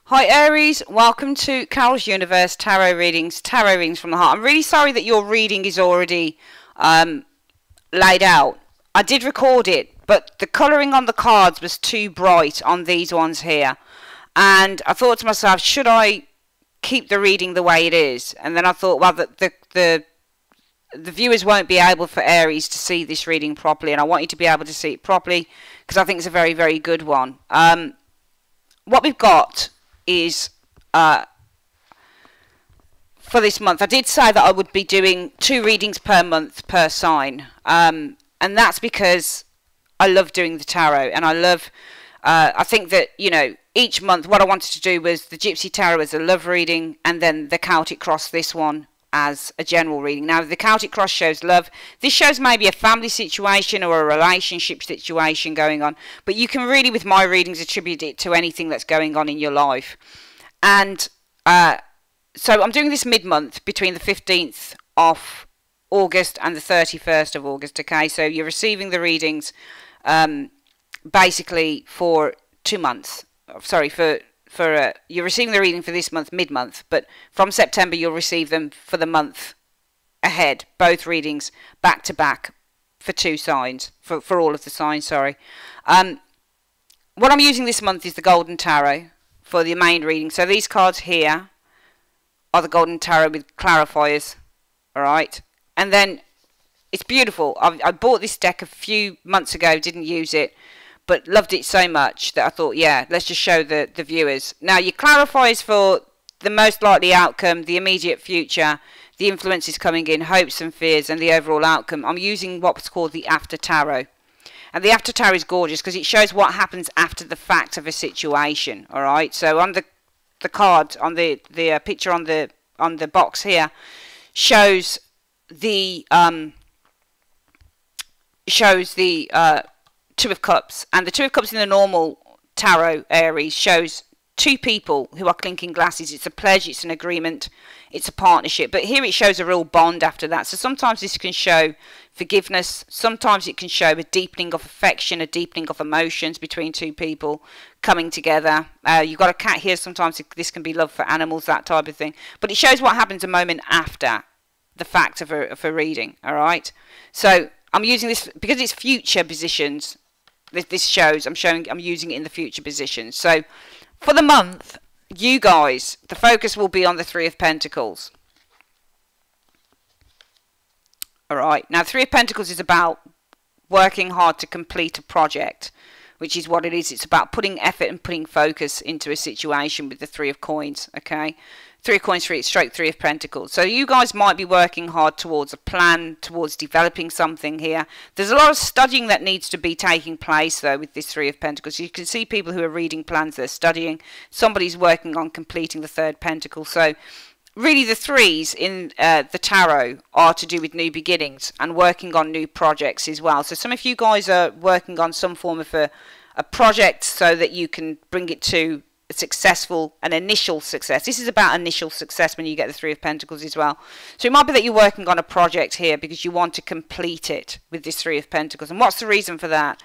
Hi Aries, welcome to Carol's Universe Tarot Readings from the Heart. I'm really sorry that your reading is already laid out. I did record it, but the colouring on the cards was too bright on these ones here. And I thought to myself, should I keep the reading the way it is? And then I thought, well, the viewers won't be able for Aries to see this reading properly, and I want you to be able to see it properly because I think it's a very, very good one. What we've got is for this month, I did say that I would be doing 2 readings per month per sign, and that's because I love doing the tarot, and I love I think that, you know, each month what I wanted to do was the Gypsy Tarot as a love reading, and then the Celtic Cross, this one, as a general reading. Now the Celtic Cross shows love. This shows maybe a family situation or a relationship situation going on, but you can really, with my readings, attribute it to anything that's going on in your life. And so I'm doing this mid-month between the 15th of August and the 31st of August. Okay, so you're receiving the readings basically for 2 months. Sorry, you're receiving the reading for this month, mid-month, but from September you'll receive them for the month ahead, both readings back to back for 2 signs, for all of the signs, sorry. What I'm using this month is the Golden Tarot for the main reading. So these cards here are the Golden Tarot with clarifiers, alright? And then it's beautiful. I bought this deck a few months ago, didn't use it, but loved it so much that I thought, yeah, let's just show the viewers. Now, your clarifiers for the most likely outcome, the immediate future, the influences coming in, hopes and fears, and the overall outcome. I'm using what's called the After Tarot. And the After Tarot is gorgeous because it shows what happens after the fact of a situation, all right? So on the card, on the picture on the box here, shows the Two of Cups, and the Two of Cups in the normal tarot Aries shows 2 people who are clinking glasses. It's a pledge, it's an agreement, it's a partnership, but here it shows a real bond after that. So sometimes this can show forgiveness, sometimes it can show a deepening of affection, a deepening of emotions between 2 people coming together. You've got a cat here, sometimes this can be love for animals, that type of thing, but it shows what happens a moment after the fact of a reading, alright? So I'm using this because it's future positions. This shows I'm using it in the future positions. So for the month, you guys, the focus will be on the 3 of Pentacles. Alright, now 3 of Pentacles is about working hard to complete a project, which is what it is. It's about putting effort and putting focus into a situation with the 3 of Coins, okay? 3 of Coins, stroke 3 of Pentacles. So you guys might be working hard towards a plan, towards developing something here. There's a lot of studying that needs to be taking place, though, with this 3 of Pentacles. You can see people who are reading plans, they're studying. Somebody's working on completing the 3rd Pentacle. So really the 3s in the tarot are to do with new beginnings and working on new projects as well. So some of you guys are working on some form of a project so that you can bring it to an initial success. This is about initial success when you get the 3 of Pentacles as well. So it might be that you're working on a project here because you want to complete it with this 3 of Pentacles. And what's the reason for that?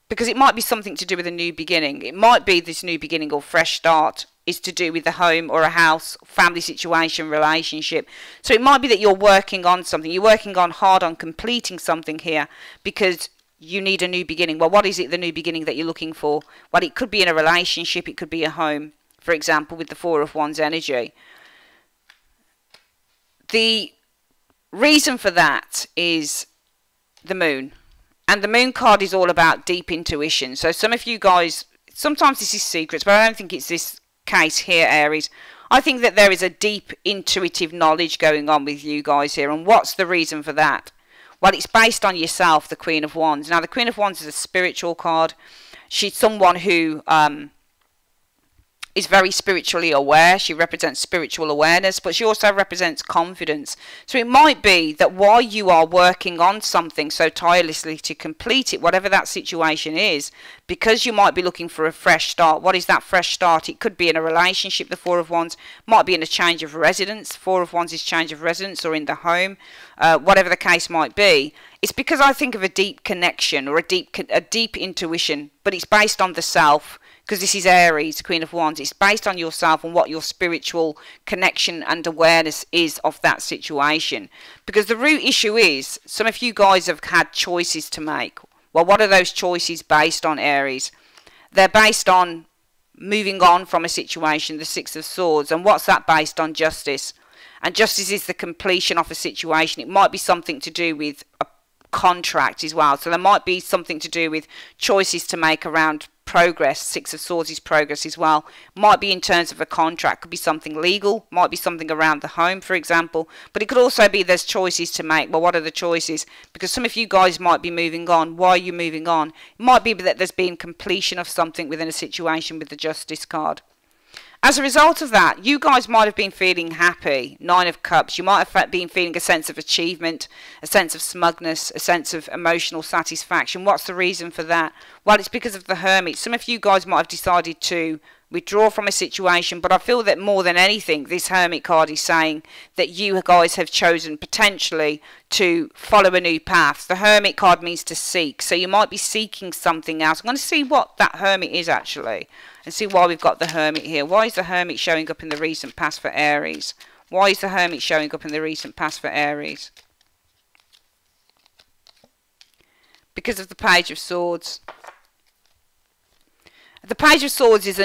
Because it might be something to do with a new beginning. It might be this new beginning or fresh start is to do with a home or a house, family situation, relationship. So it might be that you're working on something. You're working on hard on completing something here because you need a new beginning. Well, what is it, the new beginning that you're looking for? Well, it could be in a relationship, it could be a home, for example, with the 4 of Wands energy. The reason for that is the Moon. And the Moon card is all about deep intuition. So some of you guys, sometimes this is secrets, but I don't think it's this case here, Aries. I think that there is a deep intuitive knowledge going on with you guys here. And what's the reason for that? Well, it's based on yourself, the Queen of Wands. Now, the Queen of Wands is a spiritual card. She's someone who is very spiritually aware. She represents spiritual awareness, but she also represents confidence. So it might be that while you are working on something so tirelessly to complete it, whatever that situation is, because you might be looking for a fresh start. What is that fresh start? It could be in a relationship, the 4 of Wands, might be in a change of residence. 4 of Wands is change of residence, or in the home, whatever the case might be. It's because I think of a deep connection or a deep intuition, but it's based on the self, because this is Aries, Queen of Wands. It's based on yourself and what your spiritual connection and awareness is of that situation. Because the root issue is, some of you guys have had choices to make. Well, what are those choices based on, Aries? They're based on moving on from a situation, the Six of Swords. And what's that based on? Justice. And justice is the completion of a situation. It might be something to do with a contract as well. So there might be something to do with choices to make around progress. Six of Swords is progress as well. Might be in terms of a contract. Could be something legal. Might be something around the home, for example. But it could also be there's choices to make. Well, what are the choices? Because some of you guys might be moving on. Why are you moving on? It might be that there's been completion of something within a situation with the Justice card. As a result of that, you guys might have been feeling happy, Nine of Cups. You might have been feeling a sense of achievement, a sense of smugness, a sense of emotional satisfaction. What's the reason for that? Well, it's because of the Hermit. Some of you guys might have decided to withdraw from a situation, but I feel that more than anything, this Hermit card is saying that you guys have chosen potentially to follow a new path. The Hermit card means to seek, so you might be seeking something else. I'm going to see what that Hermit is actually, and see why we've got the Hermit here. Why is the Hermit showing up in the recent past for Aries? Why is the Hermit showing up in the recent past for Aries? Because of the Page of Swords. The Page of Swords is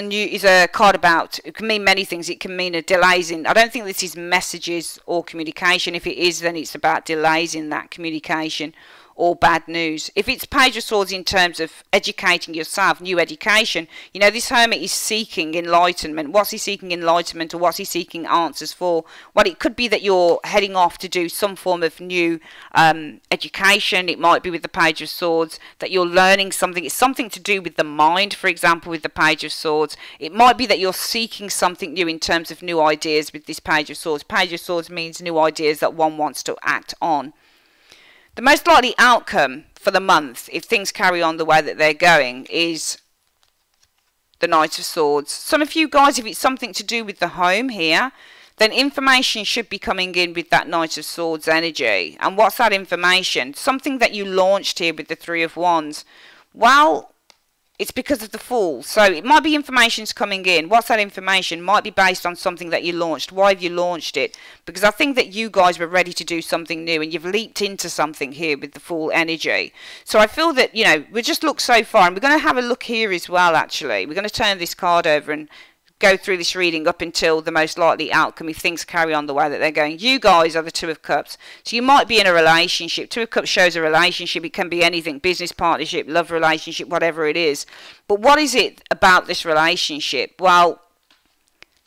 a card about, it can mean many things. It can mean a delays in, I don't think this is messages or communication. If it is, then it's about delays in that communication or bad news. If it's Page of Swords in terms of educating yourself, new education, you know, this Hermit is seeking enlightenment. What's he seeking enlightenment, or what's he seeking answers for? Well, it could be that you're heading off to do some form of new education. It might be with the Page of Swords that you're learning something. It's something to do with the mind, for example, with the Page of Swords. It might be that you're seeking something new in terms of new ideas with this Page of Swords. Page of Swords means new ideas that one wants to act on. The most likely outcome for the month, if things carry on the way that they're going, is the Knight of Swords. Some of you guys, if it's something to do with the home here, then information should be coming in with that Knight of Swords energy. And what's that information? Something that you launched here with the Three of Wands. Well, it's because of the Fool. So it might be information's coming in. What's that information? Might be based on something that you launched. Why have you launched it? Because I think that you guys were ready to do something new and you've leaped into something here with the Fool energy. So I feel that, you know, we just look so far, and we're going to have a look here as well, actually. We're going to turn this card over and go through this reading up until the most likely outcome if things carry on the way that they're going. You guys are the Two of Cups. So you might be in a relationship. Two of Cups shows a relationship. It can be anything. Business partnership, love relationship, whatever it is. But what is it about this relationship? Well,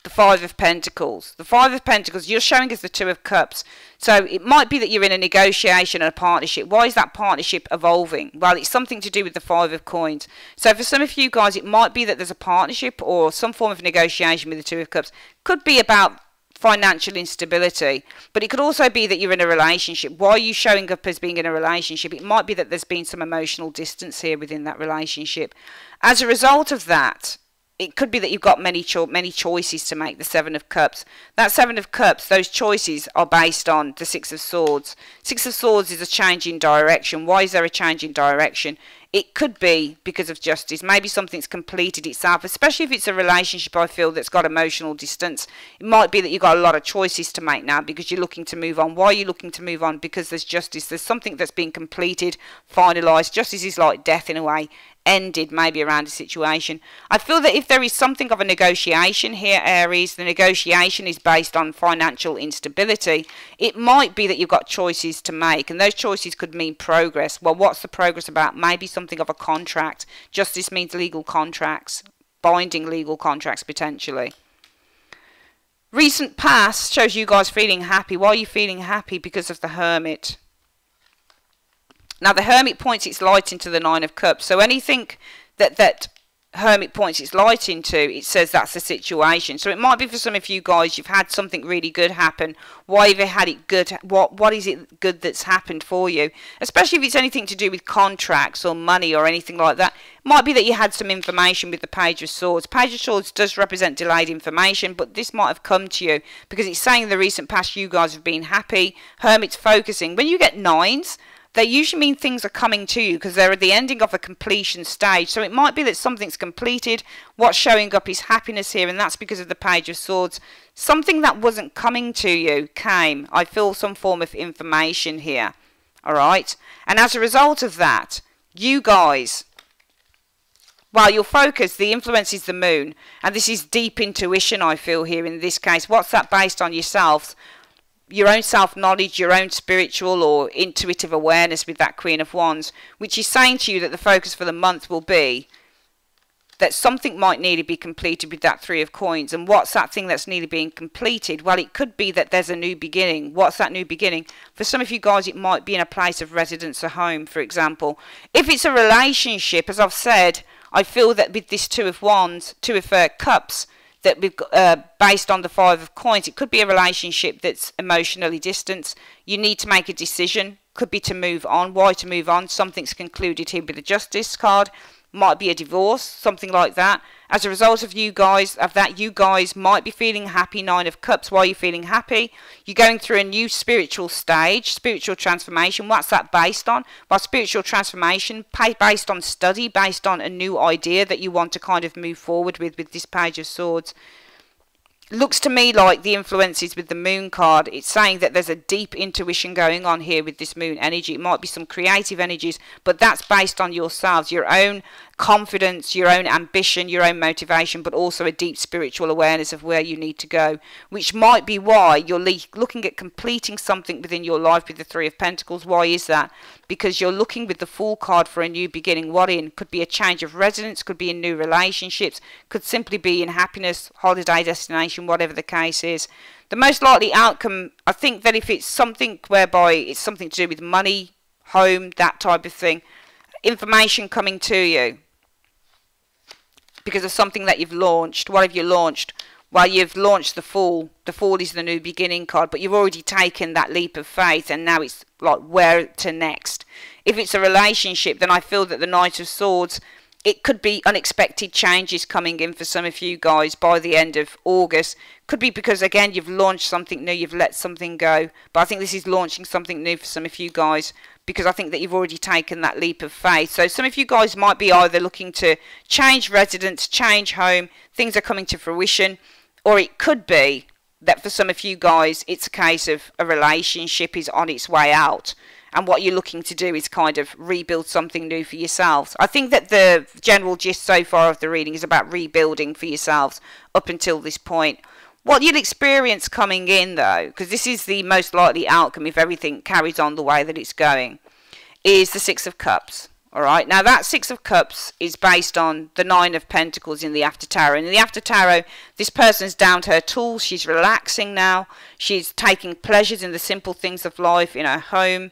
the Five of Pentacles. The Five of Pentacles, you're showing us the Two of Cups. So it might be that you're in a negotiation and a partnership. Why is that partnership evolving? Well, it's something to do with the Five of Coins. So for some of you guys, it might be that there's a partnership or some form of negotiation with the Two of Cups. Could be about financial instability, but it could also be that you're in a relationship. Why are you showing up as being in a relationship? It might be that there's been some emotional distance here within that relationship. As a result of that, it could be that you've got many choices to make, the Seven of Cups. That Seven of Cups, those choices are based on the Six of Swords. Six of Swords is a change in direction. Why is there a change in direction? It could be because of justice. Maybe something's completed itself, especially if it's a relationship, I feel, that's got emotional distance. It might be that you've got a lot of choices to make now because you're looking to move on. Why are you looking to move on? Because there's justice. There's something that's been completed, finalised. Justice is like death in a way. Ended maybe around a situation. I feel that if there is something of a negotiation here, Aries, the negotiation is based on financial instability. It might be that you've got choices to make, and those choices could mean progress. Well, what's the progress about? Maybe something of a contract. Justice means legal contracts, binding legal contracts potentially. Recent past shows you guys feeling happy. Why are you feeling happy? Because of the Hermit. Now, the Hermit points its light into the Nine of Cups. So anything that Hermit points its light into, it says that's the situation. So it might be for some of you guys, you've had something really good happen. Why have you had it good? What is it good that's happened for you? Especially if it's anything to do with contracts or money or anything like that. It might be that you had some information with the Page of Swords. Page of Swords does represent delayed information, but this might have come to you because it's saying in the recent past you guys have been happy. Hermit's focusing. When you get nines, they usually mean things are coming to you because they're at the ending of a completion stage. So it might be that something's completed. What's showing up is happiness here, and that's because of the Page of Swords. Something that wasn't coming to you came. I feel some form of information here. All right. And as a result of that, you guys, well, your focus, the influence is the moon. And this is deep intuition, I feel here in this case. What's that based on? Yourselves? Your own self-knowledge, your own spiritual or intuitive awareness with that Queen of Wands, which is saying to you that the focus for the month will be that something might need to be completed with that Three of Coins. And what's that thing that's nearly being completed? Well, it could be that there's a new beginning. What's that new beginning? For some of you guys, it might be in a place of residence or home, for example. If it's a relationship, as I've said, I feel that with this Two of Wands, Two of Cups, that we've got, based on the Five of Coins, it could be a relationship that's emotionally distant. You need to make a decision. Could be to move on. Why to move on? Something's concluded here with the Justice card. Might be a divorce, something like that. As a result of you guys, you guys might be feeling happy. Nine of Cups. Why are you feeling happy? You're going through a new spiritual stage, spiritual transformation. What's that based on? Well, spiritual transformation based on study, based on a new idea that you want to kind of move forward with this Page of Swords. Looks to me like the influences with the Moon card, it's saying that there's a deep intuition going on here with this Moon energy. It might be some creative energies, but that's based on yourselves, your own confidence, your own ambition, your own motivation, but also a deep spiritual awareness of where you need to go, which might be why you're looking at completing something within your life with the Three of Pentacles. Why is that? Because you're looking with the Fool card for a new beginning. What in? Could be a change of residence, could be in new relationships, could simply be in happiness, holiday destination, whatever the case is. The most likely outcome, I think that if it's something whereby it's something to do with money, home, that type of thing, information coming to you because of something that you've launched. What have you launched? Well, you've launched the Fool. The Fool is the new beginning card, but you've already taken that leap of faith, and now it's like where to next. If it's a relationship, then I feel that the Knight of Swords, it could be unexpected changes coming in for some of you guys by the end of August. Could be because, again, you've launched something new, you've let something go. But I think this is launching something new for some of you guys, because I think that you've already taken that leap of faith. So some of you guys might be either looking to change residence, change home, things are coming to fruition, or it could be that for some of you guys, it's a case of a relationship is on its way out. And what you're looking to do is kind of rebuild something new for yourselves. I think that the general gist so far of the reading is about rebuilding for yourselves up until this point. What you'll experience coming in, though, because this is the most likely outcome if everything carries on the way that it's going, is the Six of Cups. All right. Now, that Six of Cups is based on the Nine of Pentacles in the After Tarot. And in the After Tarot, this person's down to her tools. She's relaxing now. She's taking pleasures in the simple things of life, in her home,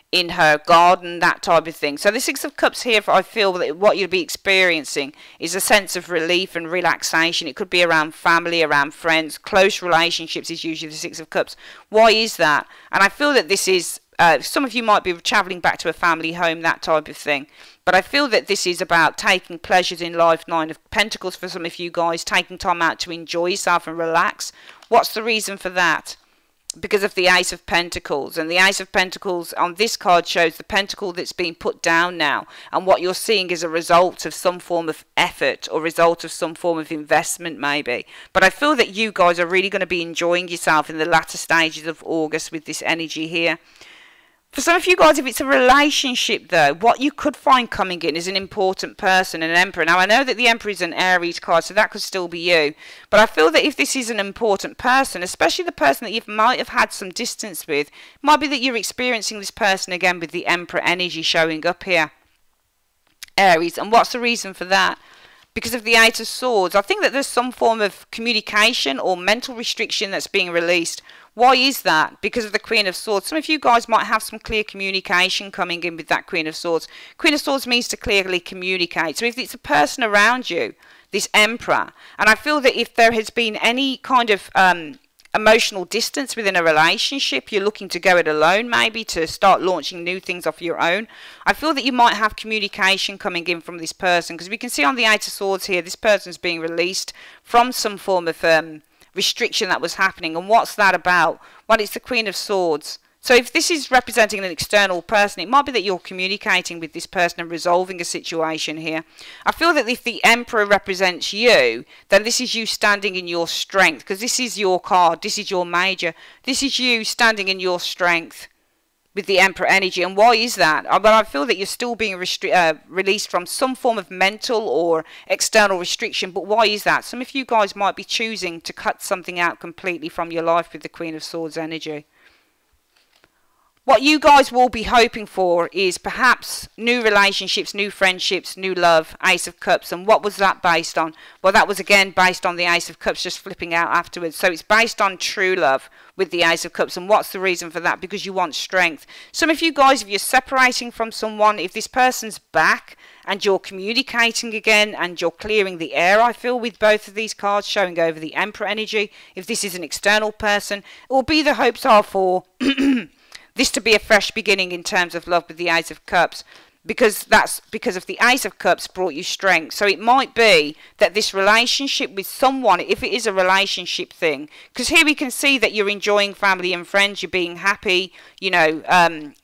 in her garden, that type of thing. So the Six of Cups here, I feel that what you'll be experiencing is a sense of relief and relaxation. It could be around family, around friends. Close relationships is usually the Six of Cups. Why is that? And I feel that this is, some of you might be travelling back to a family home, that type of thing. But I feel that this is about taking pleasures in life. Nine of Pentacles for some of you guys, taking time out to enjoy yourself and relax. What's the reason for that? Because of the Ace of Pentacles, and the Ace of Pentacles on this card shows the pentacle that's been put down now, and what you're seeing is a result of some form of effort or result of some form of investment maybe. But I feel that you guys are really going to be enjoying yourself in the latter stages of August with this energy here. For some of you guys, if it's a relationship though, what you could find coming in is an important person, an Emperor. Now I know that the Emperor is an Aries card, so that could still be you. But I feel that if this is an important person, especially the person that you might have had some distance with, it might be that you're experiencing this person again with the Emperor energy showing up here. Aries. And what's the reason for that? Because of the Eight of Swords. I think that there's some form of communication or mental restriction that's being released. Why is that? Because of the Queen of Swords. Some of you guys might have some clear communication coming in with that Queen of Swords. Queen of Swords means to clearly communicate. So if it's a person around you, this Emperor, and I feel that if there has been any kind of emotional distance within a relationship, you're looking to go it alone maybe, to start launching new things off your own, I feel that you might have communication coming in from this person, because we can see on the Eight of Swords here, this person's being released from some form of restriction that was happening. And what's that about? Well, it's the Queen of Swords. So if this is representing an external person, it might be that you're communicating with this person and resolving a situation here. I feel that if the Emperor represents you, then this is you standing in your strength, because this is your card, this is your major. This is you standing in your strength with the Emperor energy. And why is that? Well, I feel that you're still being released from some form of mental or external restriction. But why is that? Some of you guys might be choosing to cut something out completely from your life with the Queen of Swords energy. What you guys will be hoping for is perhaps new relationships, new friendships, new love, Ace of Cups. And what was that based on? Well, that was again based on the Ace of Cups just flipping out afterwards. So it's based on true love with the Ace of Cups. And what's the reason for that? Because you want strength. Some of you guys, if you're separating from someone, if this person's back and you're communicating again and you're clearing the air, I feel, with both of these cards showing over the Emperor energy, if this is an external person, it will be the hopes are for this to be a fresh beginning in terms of love with the Ace of Cups, because that's because of the Ace of Cups brought you strength. So it might be that this relationship with someone, if it is a relationship thing, because here we can see that you're enjoying family and friends, you're being happy, you know,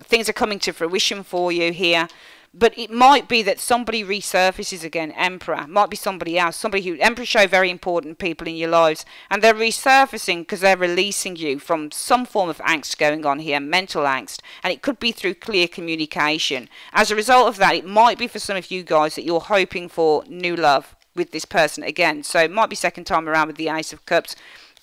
things are coming to fruition for you here. But it might be that somebody resurfaces again, Emperor. Might be somebody else. Somebody who, Emperor show very important people in your lives. And they're resurfacing because they're releasing you from some form of angst going on here, mental angst. And it could be through clear communication. As a result of that, it might be for some of you guys that you're hoping for new love with this person again. So it might be second time around with the Ace of Cups.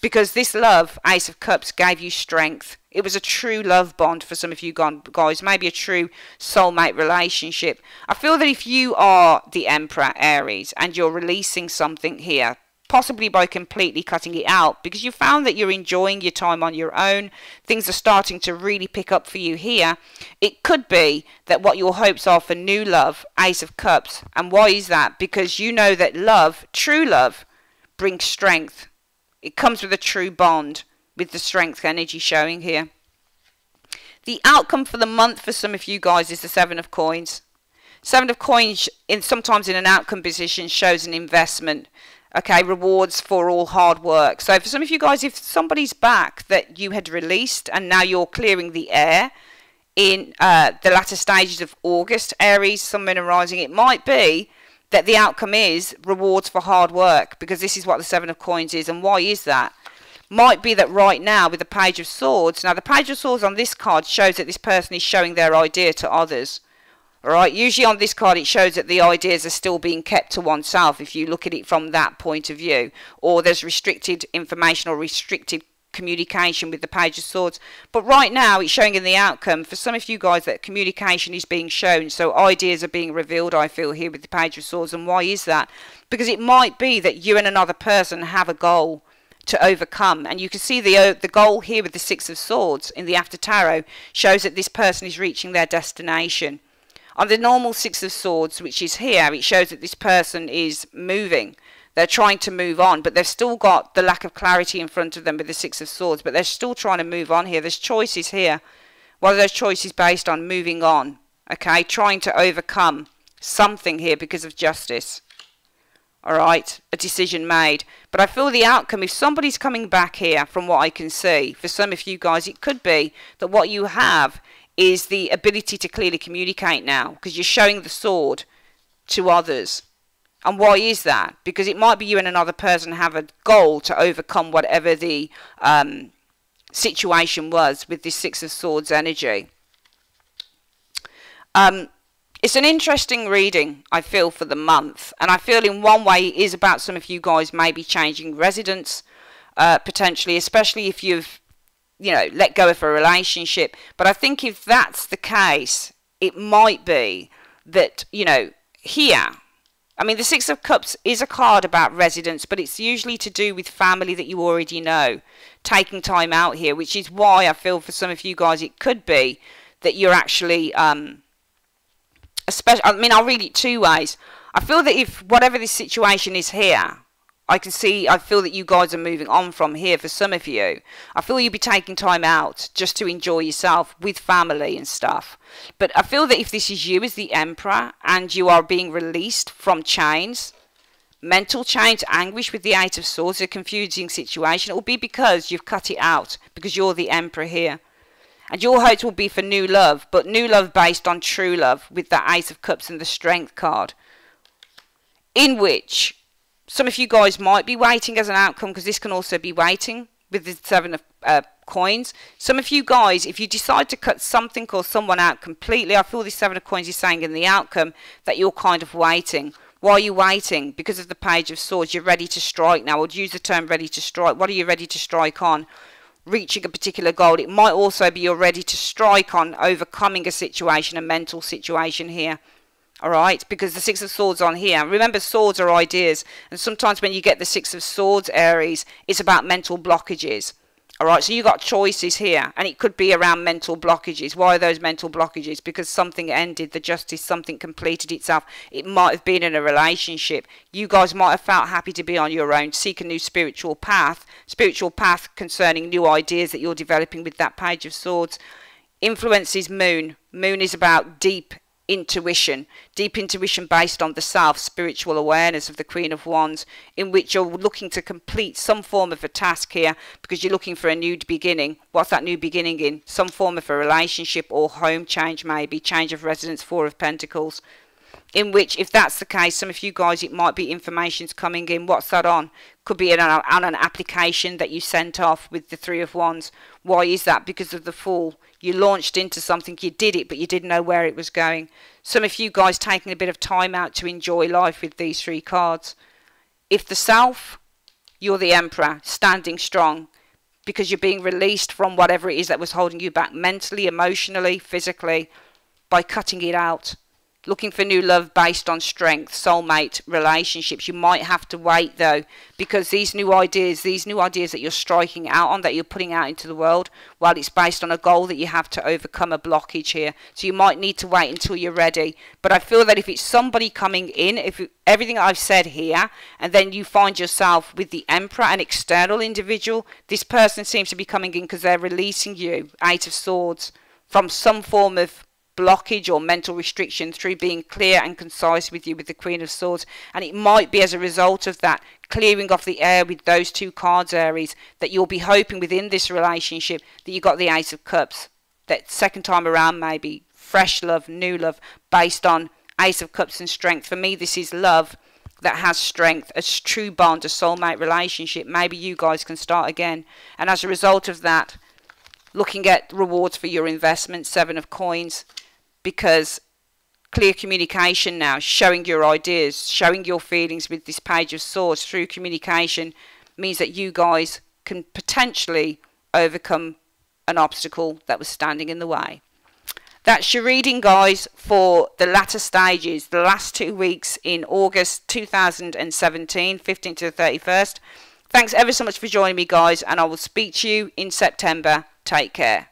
Because this love, Ace of Cups, gave you strength. It was a true love bond for some of you guys, maybe a true soulmate relationship. I feel that if you are the Emperor, Aries, and you're releasing something here, possibly by completely cutting it out, because you found that you're enjoying your time on your own, things are starting to really pick up for you here, it could be that what your hopes are for new love, Ace of Cups. And why is that? Because you know that love, true love, brings strength. It comes with a true bond, with the strength energy showing here. The outcome for the month for some of you guys is the Seven of Coins. Seven of Coins, sometimes in an outcome position, shows an investment. Okay, rewards for all hard work. So for some of you guys, if somebody's back that you had released and now you're clearing the air in the latter stages of August, Aries, Sun, Moon and Rising, it might be that the outcome is rewards for hard work, because this is what the Seven of Coins is. And why is that? Might be that right now with the Page of Swords, now the Page of Swords on this card shows that this person is showing their idea to others. Alright, usually on this card it shows that the ideas are still being kept to oneself if you look at it from that point of view. Or there's restricted information or restricted communication with the Page of Swords. But right now it's showing in the outcome for some of you guys that communication is being shown, so ideas are being revealed, I feel, here with the Page of Swords. And why is that? Because it might be that you and another person have a goal to overcome, and you can see the goal here with the Six of Swords in the After Tarot shows that this person is reaching their destination. On the normal Six of Swords, which is here, it shows that this person is moving. They're trying to move on, but they've still got the lack of clarity in front of them with the Six of Swords, but they're still trying to move on here. There's choices here. What are those choices based on? Moving on, okay? Trying to overcome something here because of justice. All right, a decision made. But I feel the outcome, if somebody's coming back here, from what I can see, for some of you guys, it could be that what you have is the ability to clearly communicate now, because you're showing the sword to others. And why is that? Because it might be you and another person have a goal to overcome whatever the situation was with this Six of Swords energy. It's an interesting reading, I feel, for the month. And I feel in one way it is about some of you guys maybe changing residence, potentially, especially if you've, you know, let go of a relationship. But I think if that's the case, it might be that, you know, here, I mean, the Six of Cups is a card about residence, but it's usually to do with family that you already know, taking time out here, which is why I feel for some of you guys it could be that you're actually, I mean, I'll read it two ways. I feel that if whatever this situation is here, I feel that you guys are moving on from here for some of you. I feel you'll be taking time out just to enjoy yourself with family and stuff. But I feel that if this is you as the Emperor and you are being released from chains, mental chains, anguish with the Eight of Swords, a confusing situation, it will be because you've cut it out, because you're the Emperor here. And your hopes will be for new love, but new love based on true love, with the Ace of Cups and the Strength card, in which some of you guys might be waiting as an outcome, because this can also be waiting with the Seven of Coins. Some of you guys, if you decide to cut something or someone out completely, I feel this Seven of Coins is saying in the outcome that you're kind of waiting. Why are you waiting? Because of the Page of Swords. You're ready to strike now. I would use the term ready to strike. What are you ready to strike on? Reaching a particular goal. It might also be you're ready to strike on overcoming a situation, a mental situation here. Alright, because the Six of Swords on here. Remember, swords are ideas. And sometimes when you get the Six of Swords, Aries, it's about mental blockages. Alright, so you got choices here. And it could be around mental blockages. Why are those mental blockages? Because something ended, the Justice, something completed itself. It might have been in a relationship. You guys might have felt happy to be on your own. Seek a new spiritual path. Spiritual path concerning new ideas that you're developing with that Page of Swords. Influence is Moon. Moon is about deep intuition based on the self, spiritual awareness of the Queen of Wands, in which you're looking to complete some form of a task here, because you're looking for a new beginning. What's that new beginning in? Some form of a relationship or home change, maybe change of residence. Four of Pentacles, in which, if that's the case, some of you guys, it might be information's coming in. What's that on? Could be on an application that you sent off with the Three of Wands. Why is that? Because of the Fool. You launched into something, you did it, but you didn't know where it was going. Some of you guys taking a bit of time out to enjoy life with these three cards. If the Self, you're the Emperor, standing strong, because you're being released from whatever it is that was holding you back mentally, emotionally, physically, by cutting it out. Looking for new love based on strength, soulmate relationships. You might have to wait though, because these new ideas that you're striking out on, that you're putting out into the world, well, it's based on a goal that you have to overcome, a blockage here. So you might need to wait until you're ready. But I feel that if it's somebody coming in, everything I've said here, and then you find yourself with the Emperor, an external individual, this person seems to be coming in because they're releasing you, Eight of Swords, from some form of blockage or mental restriction, through being clear and concise with you with the Queen of Swords. And it might be as a result of that, clearing off the air with those two cards, Aries, that you'll be hoping within this relationship that you got the Ace of Cups. That second time around, maybe fresh love, new love, based on Ace of Cups and strength. For me, this is love that has strength, a true bond, a soulmate relationship. Maybe you guys can start again. And as a result of that, looking at rewards for your investment, Seven of Coins, because clear communication now, showing your ideas, showing your feelings with this Page of Swords through communication, means that you guys can potentially overcome an obstacle that was standing in the way. That's your reading, guys, for the latter stages, the last 2 weeks in August 2017, 15th to the 31st. Thanks ever so much for joining me, guys, and I will speak to you in September. Take care.